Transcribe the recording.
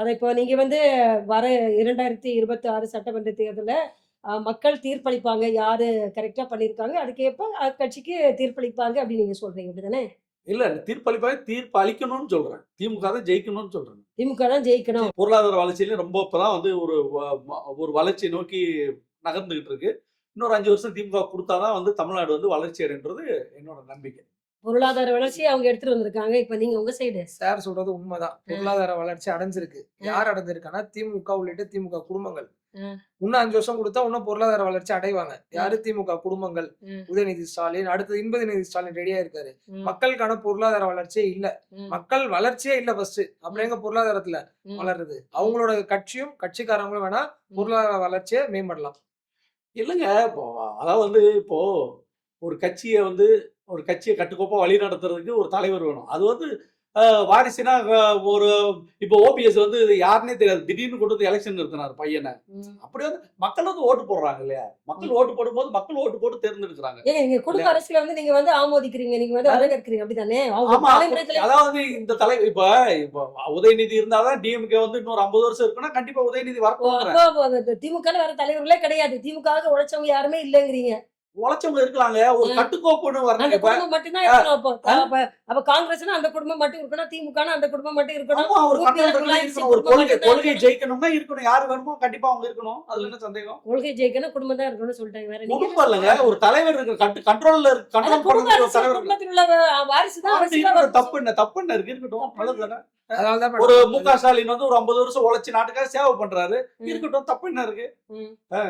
அத இப்போ நீங்க வந்து வர 2026 சட்டமன்ற தேர்தல்ல மக்கள் தீர்ப்பளிப்பாங்க. யாரு கரெக்ட்டா பண்ணியிருக்காங்க. அதுக்கேற்ப கட்சிக்கு தீர்ப்பளிப்பாங்க அப்படின்னு நீங்க சொல்றீங்க. அப்படிதானே? இல்ல தீர்ப்பளிப்பாங்க, தீர்ப்பு அளிக்கணும்னு சொல்றேன். திமுக தான் ஜெயிக்கணும்னு சொல்றேன். திமுக தான் ஜெயிக்கணும். பொருளாதார வளர்ச்சியில ரொம்ப இப்பதான் வந்து ஒரு வளர்ச்சியை நோக்கி நகர்ந்துகிட்டு இருக்கு. இன்னொரு 5 வருஷம் திமுக குடுத்தா தான் வந்து தமிழ்நாடு வந்து வளர்ச்சி அடைன்றது என்னோட நம்பிக்கை. பொருளாதார வளர்ச்சிய அவங்க எடுத்துட்டு வந்திருக்காங்க. இப்ப நீங்க உங்க சைடு. சார் சொல்றது உண்மைதான். அ, பொருளாதார வளர்ச்சி அடைஞ்சிருக்கு. அ, யார் அடைஞ்சிருக்கான்னா, திமுக உள்ளிட்ட திமுக குடும்பங்கள். அ, இன்னும் 5 வருஷம் குடுத்தா இன்னும் பொருளாதார வளர்ச்சி அடைவாங்க. யாரு? ம், திமுக குடும்பங்கள். ம், உதயநிதி ஸ்டாலின், அடுத்து இன்பநிதி ஸ்டாலின் ரெடியா இருக்காரு. ம், மக்களுக்கான பொருளாதார வளர்ச்சியே இல்ல. ம், மக்கள் வளர்ச்சியே இல்ல ஃபர்ஸ்ட். அப்புறம் எங்க பொருளாதாரத்துல ம், வளருது? அவங்களோட கட்சியும், கட்சிக்காரங்களும் வேணா பொருளாதார வளர்ச்சிய மேம்படலாம். இல்லங்க. இப்போ அதாவது வந்து இப்போ ஒரு கட்சிய கட்டுக்கோப்பா வழி நடத்துறதுக்கு ஒரு தலைவர் வேணும். அது வந்து வாரிசுனா ஒரு இப்போ ஓபிஎஸ் வந்து யாருன்னே தெரியாது. திடீர்னு கொண்டு வந்து எலக்ஷன் நிறுத்தினார் பையன. ம், அப்படி வந்து மக்கள் வந்து ஓட்டு போடுறாங்க இல்லையா? மக்கள் ம். ஓட்டு போடும்போது மக்கள் ஓட்டு போட்டு தேர்ந்தெடுக்கிறாங்க. ஏங்க நீங்க குடும்ப இல்லையா? அரசியல வந்து நீங்க வந்து ஆமோதிக்கிறீங்க. நீங்க வந்து வரவேற்கிறீங்க. அப்படிதானே? அவங்க ஆமா. பாரம்பரியத்துல அதாவது இந்த இப்ப இப்ப உதயநிதி இருந்தா தான் டிஎம்கே வந்து இன்னொரு 50 வருஷம் இருக்குன்னா, கண்டிப்பா உதயநிதி வரணும்ன்றேன். அப்போ திமுகன்னு வேற தலைவர்களே கிடையாது. திமுகவுக்கு உழைச்சவங்க யாருமே இல்லங்கிறீங்க. உழைச்சவங்க இருக்கலாங்க. ஒரு அ. கட்டுக்கோப்புன்னு வரணும். அந்த இப்ப குடும்பம் மட்டும் தான் இருக்கணும் அப்போ. அப்ப காங்கிரஸ்னா அந்த குடும்பம் மட்டும் இருக்கணும். திமுகனா அந்த குடும்பம் மட்டும் இருக்கணும். ஆமா, ஒரு கட்டணம் UPல இருக்கணும், ரிலையன்ஸ் இருக்கணும். ஒரு குடும்பம் மட்டும் தான் கொள்கை இருக்கணும். ஜெயிக்கணும்னா இருக்கணும். யாரு வேணுமோ கண்டிப்பா அவங்க இருக்கணும். அதுல என்ன சந்தேகம்? கொள்கை ஜெயிக்கணும் குடும்பம் தான் இருக்கணும்னு சொல்லிட்டாங்க. வேற நீங்க என்ன குடும்பம் இல்லங்க. சொல்றீங்க? ஒரு தலைவர் இருக்கு. கண்ட்ரோல் அதான் குடும்ப பண்ணக்கூடிய ஒரு அரசியல் தலைவர். குடும்பத்தில் உள்ள வாரிசு தான் அவர்ட்ட அரசியலா இருக்கட்டும். வரணும். தப்பு என்ன இருக்கு? இருக்கட்டும். நல்லது தானே. அதனால தான் ஒரு மேடம் மு.க. ஸ்டாலின் வந்து ஒரு 50 வருஷம் உழைச்சு நாட்டுக்காக சேவை பண்றாரு. ம், இருக்கட்டும். தப்பு என்ன இருக்கு? ம். அ.